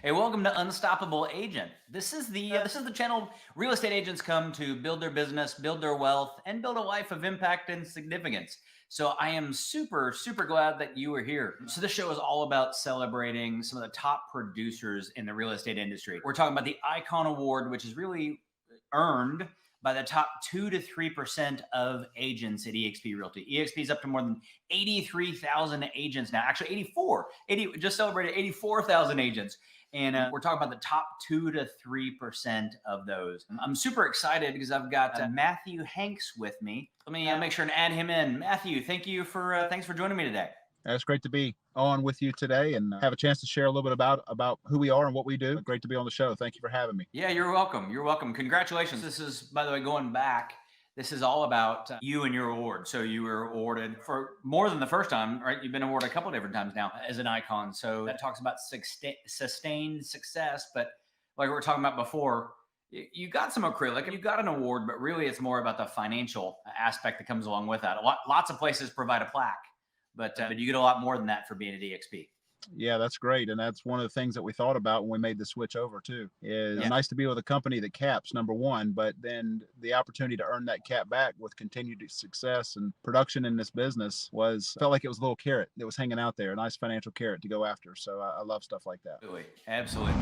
Hey, welcome to Unstoppable Agent. This is the channel real estate agents come to build their business, build their wealth, and build a life of impact and significance. So I am super glad that you are here. So this show is all about celebrating some of the top producers in the real estate industry. We're talking about the Icon Award, which is really earned by the top 2 to 3% of agents at EXP Realty. EXP is up to more than 83,000 agents now. Actually, 80 just celebrated 84,000 agents. And we're talking about the top 2 to 3% of those. I'm super excited because I've got Matthew Hanks with me. Let me make sure and add him in. Matthew, thanks for joining me today. It's great to be on with you today and have a chance to share a little bit about who we are and what we do. Great to be on the show. Thank you for having me. Yeah, you're welcome. You're welcome. Congratulations. This is, by the way, going back. This is all about you and your award. So you were awarded for more than the first time, right? You've been awarded a couple of different times now as an icon. So that talks about sustained success. But like we were talking about before, you got some acrylic, you got an award, but really it's more about the financial aspect that comes along with that. Lots of places provide a plaque, but you get a lot more than that for being at EXP. Yeah, that's great. And that's one of the things that we thought about when we made the switch over too. Is nice to be with a company that caps, number one, but then the opportunity to earn that cap back with continued success and production in this business felt like it was a little carrot that was hanging out there, a nice financial carrot to go after. So I love stuff like that. Absolutely.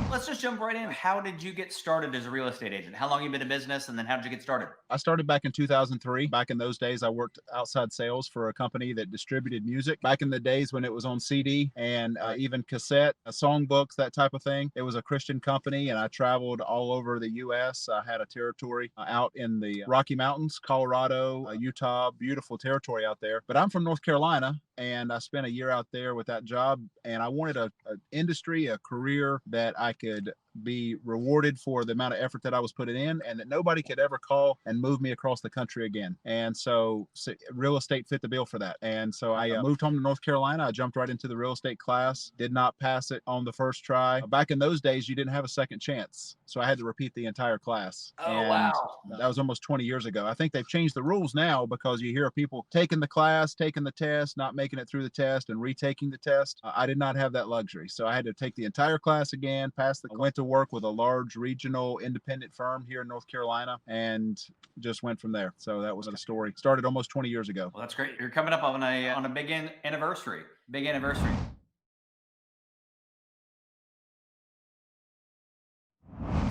Let's just jump right in. How did you get started as a real estate agent? How long have you been in business, and then how did you get started? I started back in 2003. Back in those days, I worked outside sales for a company that distributed music. Back in the days when it was on CD and even cassette, songbooks, that type of thing. It was a Christian company, and I traveled all over the U.S. I had a territory out in the Rocky Mountains, Colorado, Utah, beautiful territory out there. But I'm from North Carolina, and I spent a year out there with that job, and I wanted an industry, a career that I could be rewarded for the amount of effort that I was putting in, and that nobody could ever call and move me across the country again. And so real estate fit the bill for that. And so I moved home to North Carolina. I jumped right into the real estate class, did not pass it on the first try. Back in those days, you didn't have a second chance. So I had to repeat the entire class. Oh, wow. That was almost 20 years ago. I think they've changed the rules now because you hear people taking the class, taking the test, not making it through the test, and retaking the test. I did not have that luxury. So I had to take the entire class again, went to work with a large regional independent firm here in North Carolina, and just went from there. So that was the story. Started almost 20 years ago. Well, that's great. You're coming up on a big anniversary. Big anniversary.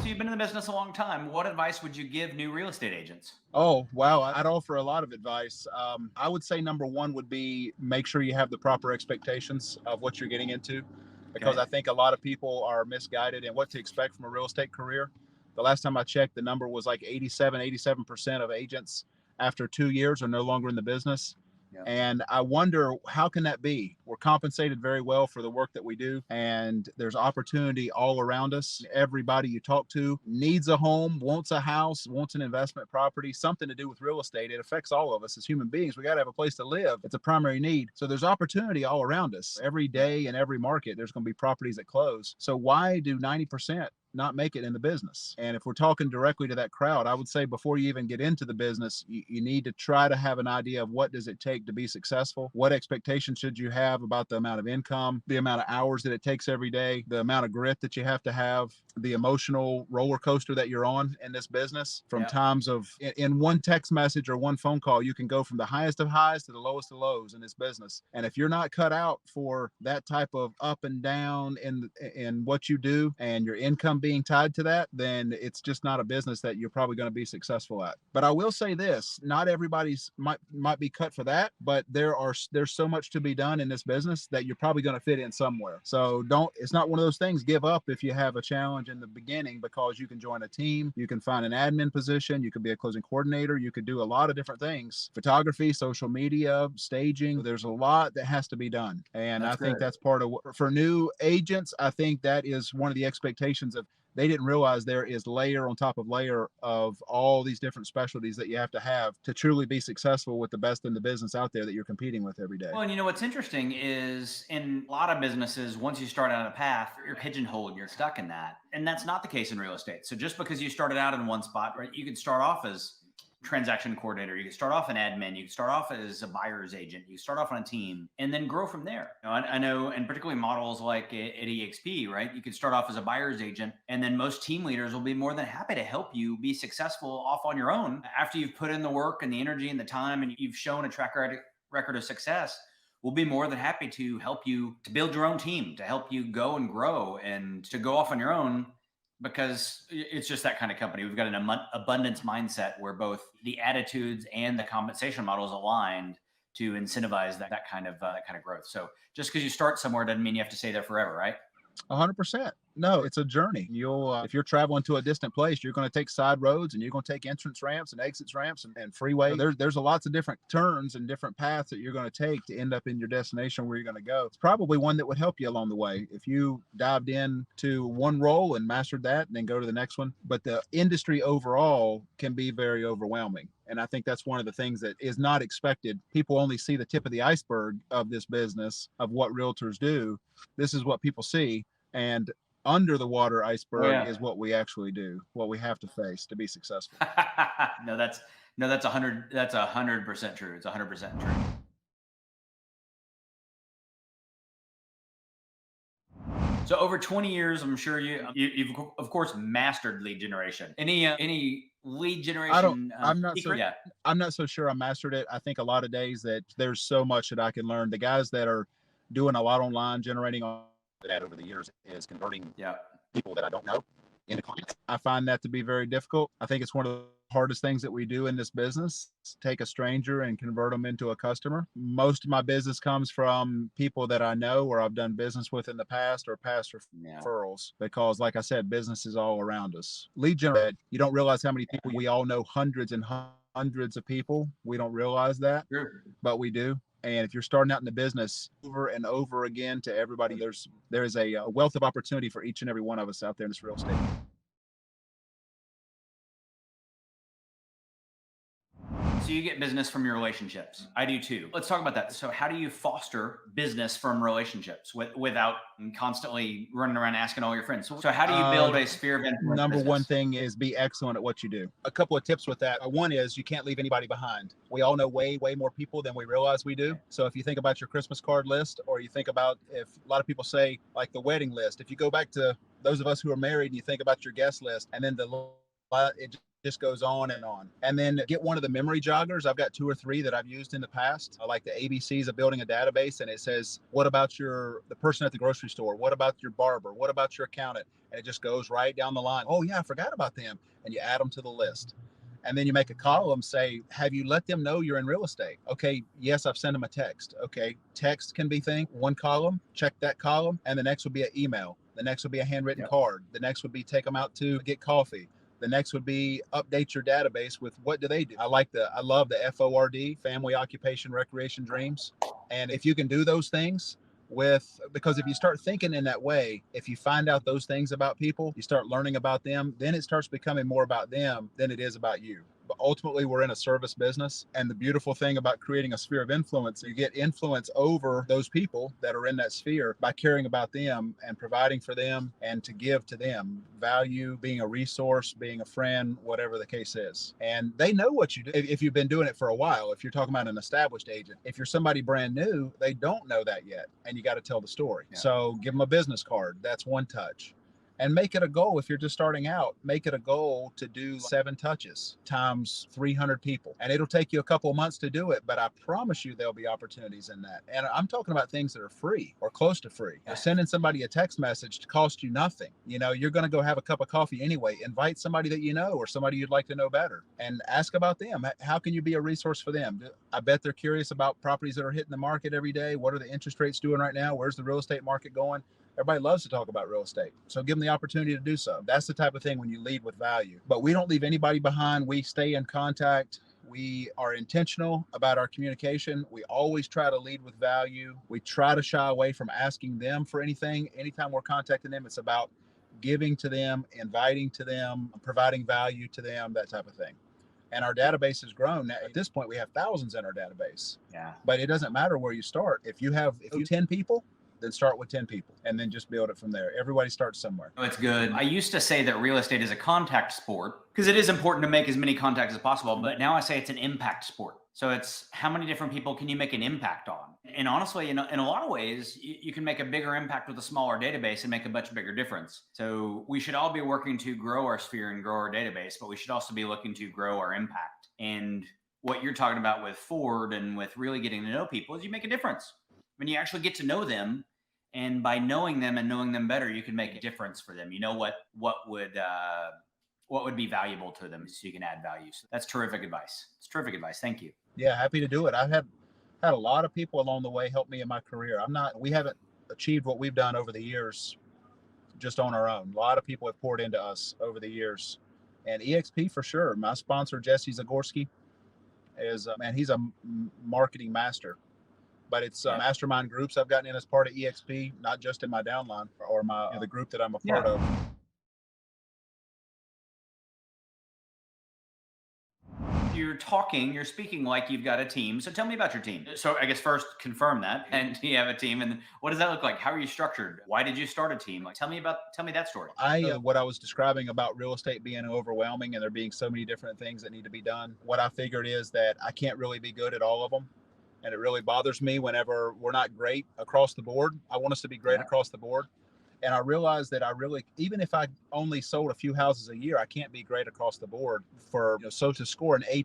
So you've been in the business a long time. What advice would you give new real estate agents? Oh, wow. I'd offer a lot of advice. I would say number one would be make sure you have the proper expectations of what you're getting into, because I think a lot of people are misguided in what to expect from a real estate career. The last time I checked, the number was like 87% of agents after 2 years are no longer in the business. And I wonder, how can that be? We're compensated very well for the work that we do, and there's opportunity all around us. Everybody you talk to needs a home, wants a house, wants an investment property, something to do with real estate. It affects all of us as human beings. We got to have a place to live. It's a primary need. So there's opportunity all around us. Every day in every market, there's going to be properties that close. So why do 90% not make it in the business? And if we're talking directly to that crowd, I would say before you even get into the business, you need to try to have an idea of what does it take to be successful. What expectations should you have about the amount of income, the amount of hours that it takes every day, the amount of grit that you have to have, the emotional roller coaster that you're on in this business. From times of, in one text message or one phone call, you can go from the highest of highs to the lowest of lows in this business. And if you're not cut out for that type of up and down in what you do, and your income being tied to that, then it's just not a business that you're probably going to be successful at. But I will say this, not everybody's might be cut for that, but there's so much to be done in this business that you're probably going to fit in somewhere. So it's not one of those things, give up if you have a challenge in the beginning, because you can join a team, you can find an admin position, you could be a closing coordinator, you could do a lot of different things, photography, social media, staging. There's a lot that has to be done. And I think that's part of for new agents, I think that is one of the expectations of, they didn't realize there is layer on top of layer of all these different specialties that you have to truly be successful with the best in the business out there that you're competing with every day. Well, and you know what's interesting is in a lot of businesses, once you start on a path, you're pigeonholed, you're stuck in that. And that's not the case in real estate. So just because you started out in one spot, right, you could start off as transaction coordinator. You can start off an admin. You can start off as a buyer's agent. You start off on a team and then grow from there. I know, and particularly models like at EXP, right? You could start off as a buyer's agent, and then most team leaders will be more than happy to help you be successful off on your own after you've put in the work and the energy and the time, and you've shown a track record of success. We'll be more than happy to help you to build your own team, to help you go and grow and to go off on your own, because it's just that kind of company. We've got an abundance mindset where both the attitudes and the compensation models aligned to incentivize that kind of growth. So just because you start somewhere doesn't mean you have to stay there forever, right? 100%. No, it's a journey. You'll, if you're traveling to a distant place, you're going to take side roads and you're going to take entrance ramps and exits ramps and freeway. There's a lots of different turns and different paths that you're going to take to end up in your destination where you're going to go. It's probably one that would help you along the way if you dived into one role and mastered that and then go to the next one. But the industry overall can be very overwhelming. And I think that's one of the things that is not expected. People only see the tip of the iceberg of this business, of what realtors do. This is what people see. And under the water iceberg is what we actually do, what we have to face to be successful. That's 100% true. It's 100% true. So over 20 years, I'm sure you've of course mastered lead generation. Any lead generation? I'm not so sure I mastered it. I think a lot of days that there's so much that I can learn. The guys that are doing a lot online, generating that over the years is converting people that I don't know into clients. I find that to be very difficult. I think it's one of the hardest things that we do in this business, take a stranger and convert them into a customer. Most of my business comes from people that I know or I've done business with in the past or past referrals, because like I said, business is all around us. Lead generation, you don't realize how many people we all know, hundreds and hundreds of people. We don't realize that, but we do. And if you're starting out in the business over and over again to everybody, there is a wealth of opportunity for each and every one of us out there in this real estate. So you get business from your relationships. I do too. Let's talk about that. So how do you foster business from relationships without constantly running around asking all your friends? So how do you build a sphere of influence? Number one thing is be excellent at what you do. A couple of tips with that. One is you can't leave anybody behind. We all know way more people than we realize we do. So if you think about your Christmas card list, or you think about, if a lot of people say like the wedding list, if you go back to those of us who are married and you think about your guest list, and then it just goes on and on. And then get one of the memory joggers. I've got 2 or 3 that I've used in the past. I like the ABCs of building a database, and it says, what about the person at the grocery store? What about your barber? What about your accountant? And it just goes right down the line. Oh yeah, I forgot about them. And you add them to the list. And then you make a column, say, have you let them know you're in real estate? Okay, yes, I've sent them a text. Okay, text can be one column, check that column, and the next would be an email. The next would be a handwritten card. The next would be take them out to get coffee. The next would be update your database with what do they do. I love the FORD, family, occupation, recreation, dreams. And if you can do those things because if you start thinking in that way, if you find out those things about people, you start learning about them, then it starts becoming more about them than it is about you. But ultimately, we're in a service business. And the beautiful thing about creating a sphere of influence, you get influence over those people that are in that sphere by caring about them and providing for them and to give to them value, being a resource, being a friend, whatever the case is. And they know what you do if you've been doing it for a while. If you're talking about an established agent, if you're somebody brand new, they don't know that yet. And you got to tell the story. So give them a business card. That's one touch. And make it a goal. If you're just starting out, make it a goal to do 7 touches times 300 people. And it'll take you a couple of months to do it, but I promise you there'll be opportunities in that. And I'm talking about things that are free or close to free. Sending somebody a text message to cost you nothing. You're going to go have a cup of coffee anyway. Invite somebody that you know or somebody you'd like to know better and ask about them. How can you be a resource for them? I bet they're curious about properties that are hitting the market every day. What are the interest rates doing right now? Where's the real estate market going? Everybody loves to talk about real estate. So give them the opportunity to do so. That's the type of thing when you lead with value. But we don't leave anybody behind. We stay in contact. We are intentional about our communication. We always try to lead with value. We try to shy away from asking them for anything. Anytime we're contacting them, it's about giving to them, inviting to them, providing value to them, that type of thing. And our database has grown. At this point, we have thousands in our database. But it doesn't matter where you start. If you have 10 people then start with 10 people and then just build it from there. Everybody starts somewhere. Oh, it's good. I used to say that real estate is a contact sport because it is important to make as many contacts as possible. But now I say it's an impact sport. So it's how many different people can you make an impact on? And honestly, in a lot of ways, you can make a bigger impact with a smaller database and make a much bigger difference. So we should all be working to grow our sphere and grow our database, but we should also be looking to grow our impact. And what you're talking about with Ford and with really getting to know people is you make a difference. When you actually get to know them, and by knowing them and knowing them better, you can make a difference for them. You know what would be valuable to them, so you can add value. So that's terrific advice. It's terrific advice. Thank you. Yeah, happy to do it. I've had a lot of people along the way help me in my career. We haven't achieved what we've done over the years just on our own. A lot of people have poured into us over the years, and EXP for sure. My sponsor, Jesse Zagorski, is he's a marketing master. But it's mastermind groups I've gotten in as part of EXP, not just in my downline or the group that I'm a part of. You're speaking like you've got a team. So tell me about your team. So I guess first confirm that. And do you have a team? And what does that look like? How are you structured? Why did you start a team? Like, tell me that story. What I was describing about real estate being overwhelming and there being so many different things that need to be done. What I figured is that I can't really be good at all of them. And it really bothers me whenever we're not great across the board. I want us to be great across the board. And I realized that even if I only sold a few houses a year, I can't be great across the board so to score an A+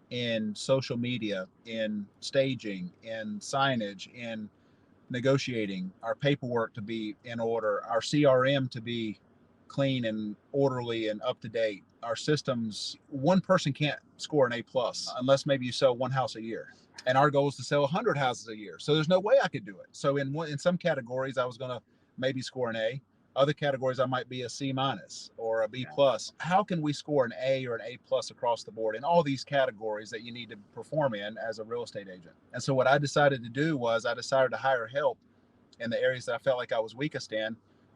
in social media, in staging, in signage, in negotiating, our paperwork to be in order, our CRM to be clean and orderly and up to date. Our systems, one person can't score an A+ unless maybe you sell one house a year. And our goal is to sell 100 houses a year. So there's no way I could do it. So in some categories, I was going to maybe score an A. Other categories, I might be a C- or a B+. How can we score an A or an A+ across the board in all these categories that you need to perform in as a real estate agent? And so what I decided to do was I decided to hire help in the areas that I felt like I was weakest in,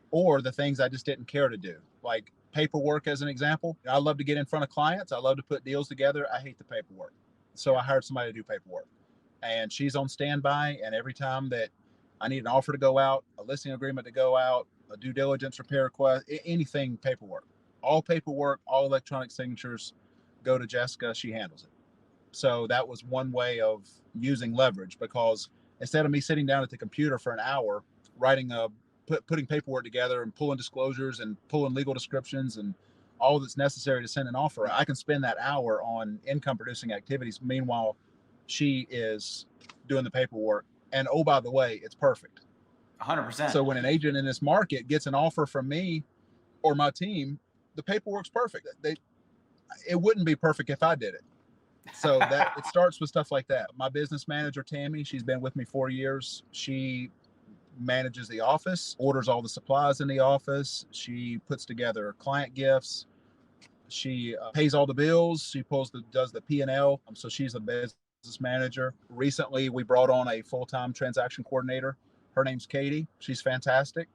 or the things I just didn't care to do, like paperwork as an example. I love to get in front of clients. I love to put deals together. I hate the paperwork. So I hired somebody to do paperwork, and she's on standby. And every time that I need an offer to go out, a listing agreement to go out, a due diligence repair request, anything paperwork, all electronic signatures go to Jessica. She handles it. So that was one way of using leverage, because instead of me sitting down at the computer for an hour writing putting paperwork together and pulling disclosures and pulling legal descriptions and all that's necessary to send an offer, I can spend that hour on income producing activities. Meanwhile, she is doing the paperwork. And oh, by the way, it's perfect. 100%. So when an agent in this market gets an offer from me or my team, the paperwork's perfect. It wouldn't be perfect if I did it. So that it starts with stuff like that. My business manager, Tammy, she's been with me 4 years. She manages the office, orders all the supplies in the office. She puts together client gifts. She pays all the bills. She does the P&L. So she's a business manager. Recently, we brought on a full-time transaction coordinator. Her name's Katie. She's fantastic.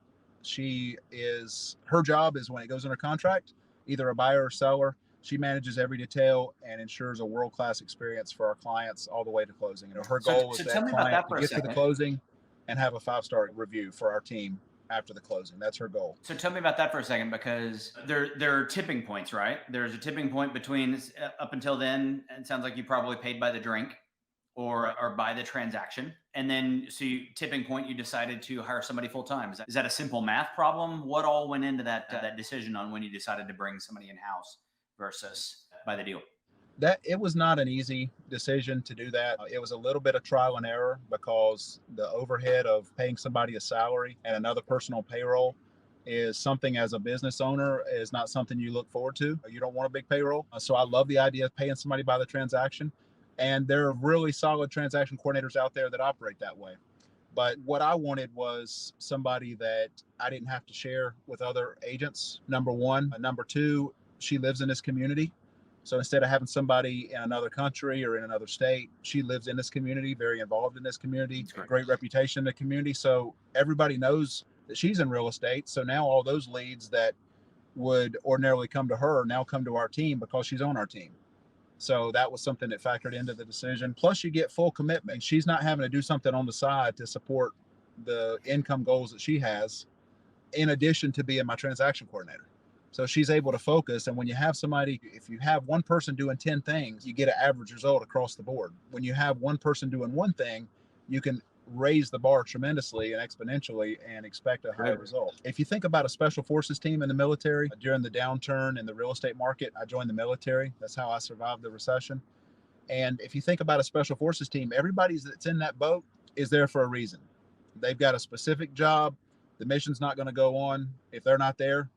Her job is when it goes under contract, either a buyer or seller, she manages every detail and ensures a world-class experience for our clients all the way to closing. Her goal is that client to get to the closing and have a 5-star review for our team after the closing. That's her goal. So tell me about that for a second, because there are tipping points, right? There's a tipping point between up until then. It sounds like you probably paid by the drink or by the transaction. And then tipping point, you decided to hire somebody full time. Is that a simple math problem? What all went into that decision on when you decided to bring somebody in house versus by the deal? That it was not an easy decision to do that. It was a little bit of trial and error, because the overhead of paying somebody a salary and another person on payroll is something, as a business owner, is not something you look forward to. You don't want a big payroll. So I love the idea of paying somebody by the transaction. And there are really solid transaction coordinators out there that operate that way. But what I wanted was somebody that I didn't have to share with other agents, number one. Number two, she lives in this community. So instead of having somebody in another country or in another state, she lives in this community, very involved in this community, great reputation in the community. So everybody knows that she's in real estate. So now all those leads that would ordinarily come to her now come to our team because she's on our team. So that was something that factored into the decision. Plus, you get full commitment. She's not having to do something on the side to support the income goals that she has, in addition to being my transaction coordinator. So she's able to focus. And when you have somebody, if you have one person doing 10 things, you get an average result across the board. When you have one person doing one thing, you can raise the bar tremendously and exponentially and expect a higher result. If you think about a special forces team in the military, during the downturn in the real estate market, I joined the military. That's how I survived the recession. And if you think about a special forces team, everybody that's in that boat is there for a reason. They've got a specific job. The mission's not going to go on if they're not there,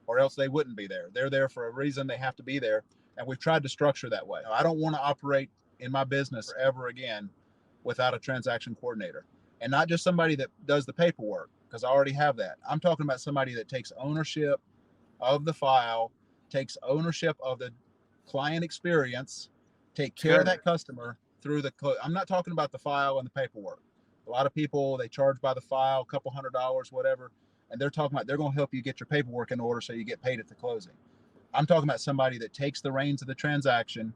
or else they wouldn't be there. They're there for a reason. They have to be there. And we've tried to structure that way. I don't want to operate in my business ever again without a transaction coordinator, and not just somebody that does the paperwork, because I already have that. I'm talking about somebody that takes ownership of the file, takes ownership of the client experience, take care of that customer through the I'm not talking about the file and the paperwork. A lot of people, they charge by the file, a couple $100, whatever, and they're talking about they're going to help you get your paperwork in order so you get paid at the closing. I'm talking about somebody that takes the reins of the transaction,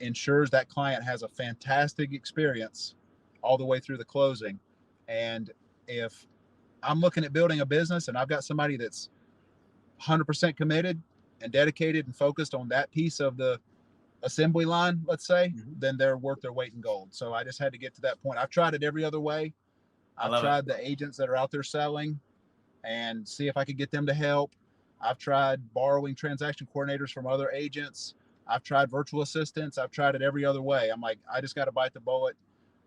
ensures that client has a fantastic experience all the way through the closing. And if I'm looking at building a business and I've got somebody that's 100% committed and dedicated and focused on that piece of the assembly line, let's say, then they're worth their weight in gold. So I just had to get to that point. I've tried it every other way. I've tried the agents that are out there selling and see if I could get them to help. I've tried borrowing transaction coordinators from other agents. I've tried virtual assistants. I've tried it every other way. I'm like, I just got to bite the bullet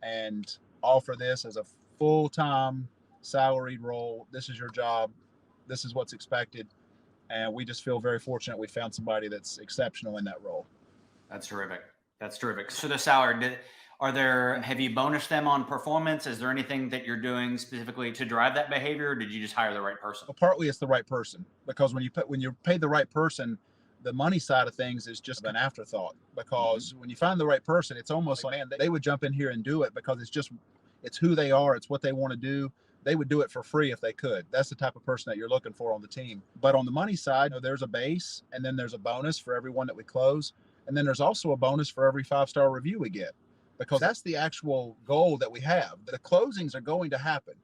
and offer this as a full-time salaried role. This is your job. This is what's expected. And we just feel very fortunate we found somebody that's exceptional in that role. That's terrific. That's terrific. So the salary, have you bonused them on performance? Is there anything that you're doing specifically to drive that behavior, or did you just hire the right person? Well, partly it's the right person, because when you pay the right person, the money side of things is just an afterthought, because when you find the right person, it's almost like, man, they would jump in here and do it because it's who they are. It's what they want to do. They would do it for free if they could. That's the type of person that you're looking for on the team. But on the money side, there's a base, and then there's a bonus for everyone that we close. And then there's also a bonus for every 5-star review we get, because that's the actual goal that we have. The closings are going to happen.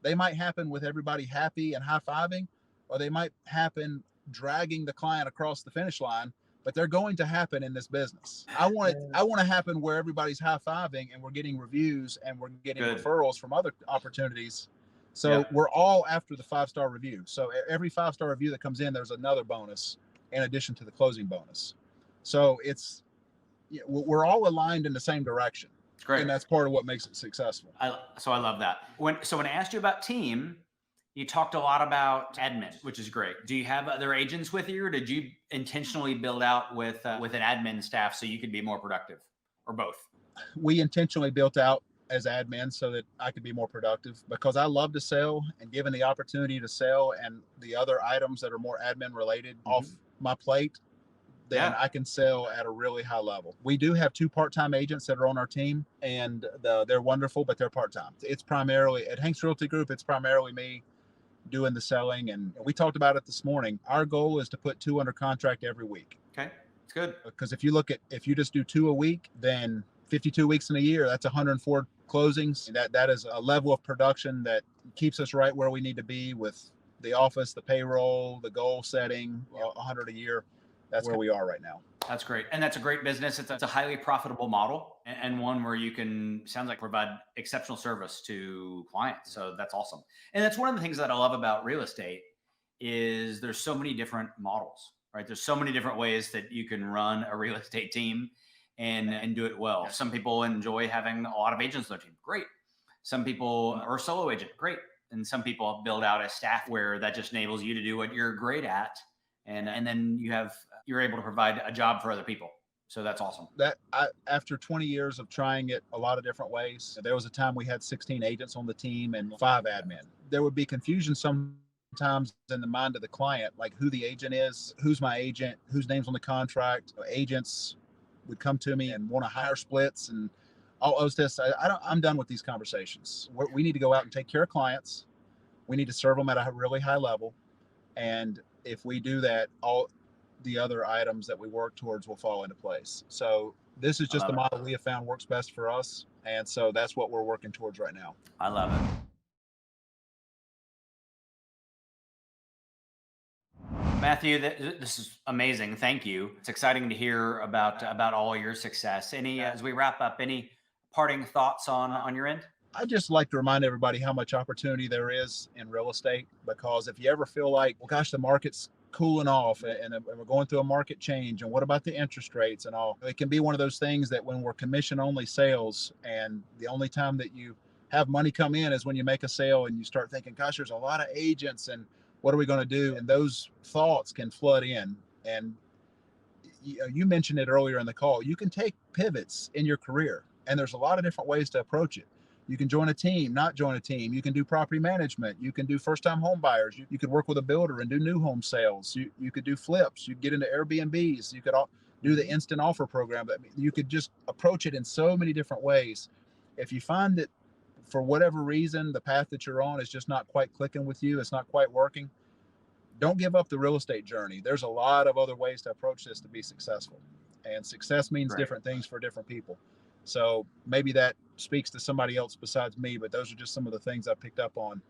They might happen with everybody happy and high-fiving, or they might happen dragging the client across the finish line, but they're going to happen in this business. I want to happen where everybody's high-fiving and we're getting reviews and we're getting referrals from other opportunities. So we're all after the 5-star review. So every 5-star review that comes in, there's another bonus in addition to the closing bonus. So we're all aligned in the same direction. It's great. And that's part of what makes it successful. So I love that. When I asked you about team, you talked a lot about admin, which is great. Do you have other agents with you, or did you intentionally build out with an admin staff so you could be more productive, or both? We intentionally built out as admin so that I could be more productive, because I love to sell, and given the opportunity to sell and the other items that are more admin related off my plate, then I can sell at a really high level. We do have 2 part-time agents that are on our team, and they're wonderful, but they're part-time. It's primarily at Hanks Realty Group. It's primarily me doing the selling, and we talked about it this morning. Our goal is to put 2 under contract every week. Okay, it's good. Because if you just do 2 a week, then 52 weeks in a year, that's 104 closings. That is a level of production that keeps us right where we need to be with the office, the payroll, the goal setting, 100 a year. That's where we are right now. That's great. And that's a great business. It's a highly profitable model, and one where you can, sounds like, provide exceptional service to clients. So that's awesome. And that's one of the things that I love about real estate is there's so many different models, right? There's so many different ways that you can run a real estate team and do it well. Some people enjoy having a lot of agents on their team. Great. Some people are solo agent. Great. And some people build out a staff where that just enables you to do what you're great at. And then you're able to provide a job for other people. So that's awesome. After 20 years of trying it a lot of different ways, there was a time we had 16 agents on the team and 5 admin. There would be confusion sometimes in the mind of the client, like who the agent is, who's my agent, whose name's on the contract. Agents would come to me and want to hire splits and all those tests. I'm done with these conversations. We need to go out and take care of clients. We need to serve them at a really high level. And if we do that, all the other items that we work towards will fall into place. So this is just the model we have found works best for us. And so that's what we're working towards right now. I love it. Matthew, this is amazing. Thank you. It's exciting to hear about all your success. As we wrap up, any parting thoughts on your end? I just like to remind everybody how much opportunity there is in real estate, because if you ever feel like, well, gosh, the market's cooling off and we're going through a market change, and what about the interest rates and all, it can be one of those things that when we're commission only sales and the only time that you have money come in is when you make a sale, and you start thinking, gosh, there's a lot of agents and what are we going to do? And those thoughts can flood in. And you mentioned it earlier in the call, you can take pivots in your career, and there's a lot of different ways to approach it. You can join a team, not join a team. You can do property management. You can do first time home buyers. You could work with a builder and do new home sales. You could do flips. You get into Airbnbs. You could do the instant offer program. You could just approach it in so many different ways. If you find that for whatever reason, the path that you're on is just not quite clicking with you, it's not quite working, don't give up the real estate journey. There's a lot of other ways to approach this to be successful. And success means Right. different things for different people. So maybe that speaks to somebody else besides me, but those are just some of the things I picked up on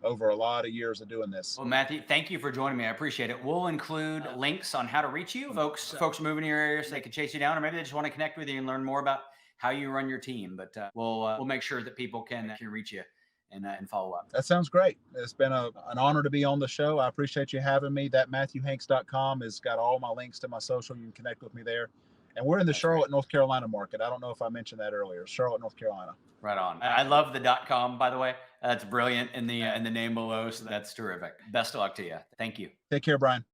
over a lot of years of doing this. Well, Matthew, thank you for joining me. I appreciate it. We'll include links on how to reach you. Folks moving in your area so they can chase you down, or maybe they just want to connect with you and learn more about how you run your team. But we'll make sure that people can reach you and follow up. That sounds great. It's been an honor to be on the show. I appreciate you having me. That MatthewHanks.com has got all my links to my social. You can connect with me there. And we're in the Charlotte, North Carolina market. I don't know if I mentioned that earlier. Charlotte, North Carolina. Right on. I love the .com, by the way. That's brilliant in the name below. So that's terrific. Best of luck to you. Thank you. Take care, Brian.